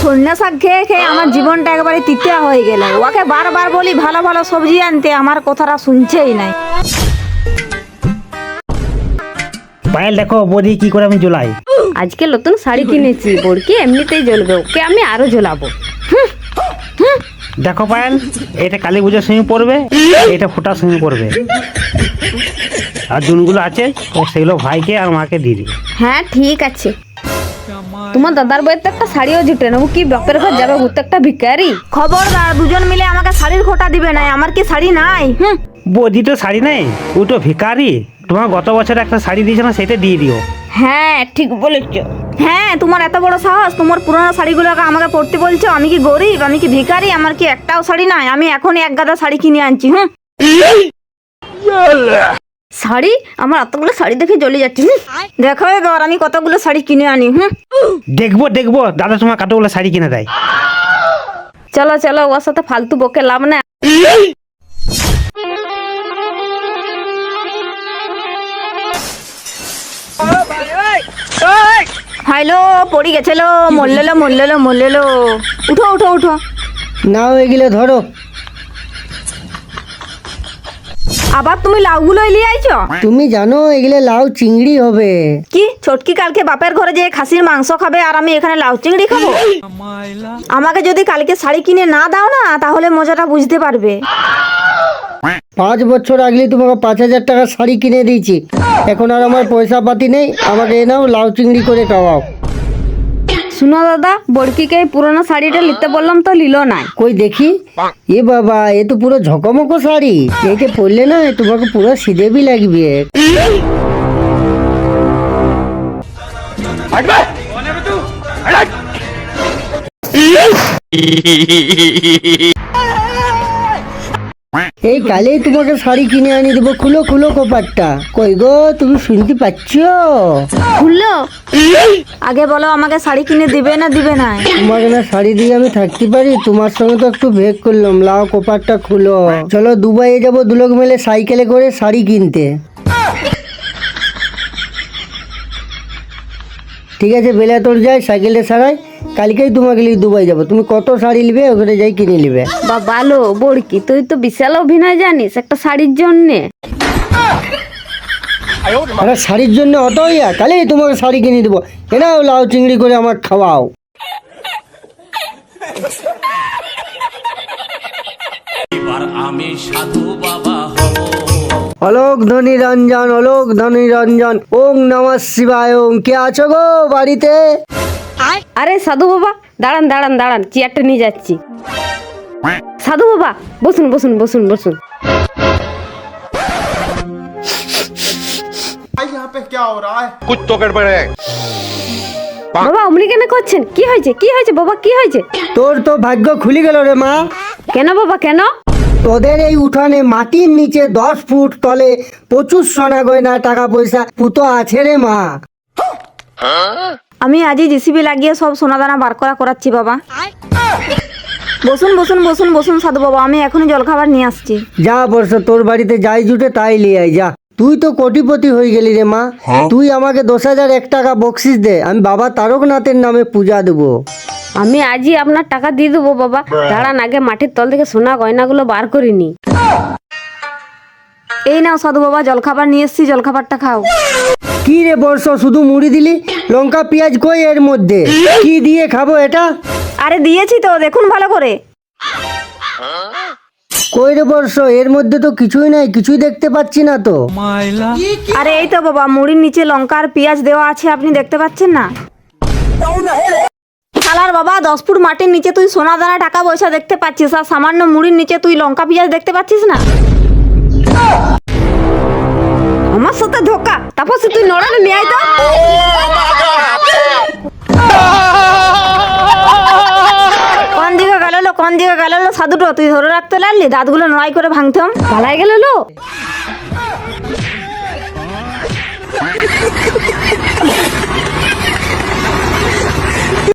সন্ধ্যা শাক খেয়ে খেয়ে আমার জীবনটা একেবারে তিতা হয়ে গেল। ওকে বারবার বলি ভালো ভালো সবজি আনতে, আমার কথাটা শুনছেই নাই। পায়েল দেখো বৌদি কি করে আমি জ্বলাই। আজকে নতুন শাড়ি কিনেছি, বড়কি এমনিতেই জ্বলবে, ওকে আমি আরো জ্বলাবো। দেখো পায়েল, এটা কালী পুজোর সময় পড়বে, এটা ফোটার সময় পড়বে। আর জুনগুলো আছে সেগুলো ভাইকে আর মাকে দিয়ে দিবে। হ্যাঁ ঠিক আছে। তোমার দাদার বইয়ের তো একটা শাড়িও জুটে নেবো, কি বাপের ঘর যাবে ঘুরতে, একটা ভিখারি। খবরদার, দুজন মিলে আমাকে শাড়ির খোটা দিবে না। আমার কি শাড়ি নাই? বৌদি তো শাড়ি নেই, ও তো ভিখারি। তোমার গত বছর একটা শাড়ি দিয়েছে না, সেটা দিয়ে দিও। হ্যাঁ ঠিক বলেছ। হ্যাঁ, তোমার এত বড় সাহস, তোমার পুরোনো শাড়িগুলোকে আমাকে পরতে বলছো? আমি কি গরিব? আমি কি ভিখারি? আমার কি একটাও শাড়ি নাই? আমি এখনই এক গাদা শাড়ি কিনে আনছি। শাড়ি? আমার এতগুলো শাড়ি দেখে জ্বলে যাচ্ছে। দেখো এবার আমি কতগুলো শাড়ি কিনে আনি। দেখবো দেখবো দাদা তোমার কতগুলো শাড়ি কিনে দেয়। চলো চলো, ওর সাথে ফালতু বকে লাভ না। হাইলো, পড়ি গেছিল, মল্লেলো মল্লেলো মল্লেলো। উঠো উঠো উঠো। নাও এগুলো ধরো। আবার তুমি লাউগুলো এলিয়ে আইছো? তুমি জানো এগুলো লাউ চিংড়ি হবে। কি ছোটকি কালকে বাপের ঘরে যে খাসির মাংস খাবে আর আমি এখানে লাউ চিংড়ি খাবো? আমাকে যদি কালকে শাড়ি কিনে না দাও না, তাহলে মজাটা বুঝতে পারবে। 5 বছর আগলে তোমাকে 5,000 টাকা শাড়ি কিনে দিয়েছি, এখন আর আমার পয়সা পাতি নেই, আমাকে এ নাও লাউ চিংড়ি করে খাওয়াও। শুনো দাদা, বড়কিকে এই পুরোনো শাড়িটা নিতে বললাম তো নিল না। কই দেখি। এ বাবা, এ তো পুরো ঝকমকো শাড়ি, একে পরলে না তোমাকে পুরো সিধেবি লাগবে। এই কালেই তোমাকে শাড়ি কিনে আনি দেবো, খুলো খুলো কপারটা। কই গো, তুমি শুনতে পাচ্ছ? খুললো? আগে বলো আমাকে শাড়ি কিনে দিবে না দিবে না? তোমাকে না শাড়ি দিয়ে আমি থাকতে পারি? তোমার সঙ্গে তো একটু ভেগ করলাম, লাও কপারটা খুলো। চলো দুবাইয়ে যাবো দুলোক মেলে সাইকেলে করে শাড়ি কিনতে। ঠিক আছে, বেলা তোর যাই, সাইকেলটা সারাই, কালকেই তোমাকে নিয়ে দুবাই যাবো। তুমি কত শাড়ি নিবে ওখানে যাই কিনে নিবে। বা ভালো বড়কি, তুই তো বিশাল অভিনয় জানিস একটা শাড়ির জন্যে। আরে শাড়ির জন্য অত ইয়া, কালেই তোমাকে শাড়ি কিনে দেবো। এনাও লাউ চিংড়ি করে আমার খাওয়াও। এবার আমি সাধু বাবা হব। অলোক ধনী রঞ্জন, অলোক ধনী রঞ্জন, ওং নমঃ শিবায় ওং। কে আছো গো বাড়িতে? আরে সাধু বাবা, দাঁড়ান দাঁড়ান দাঁড়ান, চেয়ারটা নিয়ে যাচ্ছি। সাধু বাবা বসুন বসুন বসুন বসুন। कुछ तो गड़बड़ है। বাবা অমনি কেন করছেন? কি হয়েছে কি হয়েছে বাবা, কি হয়েছে? তোর তো ভাগ্য খুলে গেল রে মা। কেন বাবা কেন? তোদের এই উঠানে মাটির নিচে 10 ফুট তলে প্রচুর সোনা গয়না টাকা পয়সা পুতো আছে রে মা। আমি আজই জিসিবি লাগিয়ে সব সোনাদানা বার করাচ্ছি বাবা। বসুন বসুন বসুন বসুন সাধু বাবা, আমি এখনই জলখাবার নিয়ে আসছি। যা বর্ষ, তোর বাড়িতে যাই জুটে তাই লিয়ে আয় যা। তুই তো কোটিপতি হয়ে গেলি রে মা। তুই আমাকে 10,001 টাকা বকশিস দে, আমি বাবা তারকনাথের নামে পূজা দেবো। আমি আজই আপনার টাকা দিয়ে দেবো বাবা। দাঁড়ান, আগে মাটির তল থেকে সোনা গয়নাগুলো বার করিনি। এই নাও সাধু বাবা, জলখাবার নিয়ে এসছি, জলখাবারটা খাও। কি রে বর্ষ, শুধু মুড়ি দিলি? লঙ্কা পেঁয়াজ কই এর মধ্যে? কি দিয়ে খাবো এটা? আরে দিয়েছি তো, দেখুন ভালো করে। কই রে বর্ষ, এর মধ্যে তো কিছুই নাই, কিছুই দেখতে পাচ্ছি না তো। আরে এই তো বাবা, মুড়ির নিচে লঙ্কা আর পেঁয়াজ দেওয়া আছে, আপনি দেখতে পাচ্ছেন না? শালার বাবা, 10 ফুট মাটির নিচে তুই সোনা দানা টাকা পয়সা দেখতে পাচ্ছিস, আর সামান্য মুড়ির নিচে তুই লঙ্কা পেঁয়াজ দেখতে পাচ্ছিস না? আমার সাথে ধোকা, তারপর তুই নড়ালে নিয়ে আয় তো। কোন দিকে গেল লো, কোন দিকে গেল লো? সাধুটো তুই ধরে রাখতে লাগলি, দাঁতগুলো নড়াই করে ভাঙতাম। পালাই গেল লো।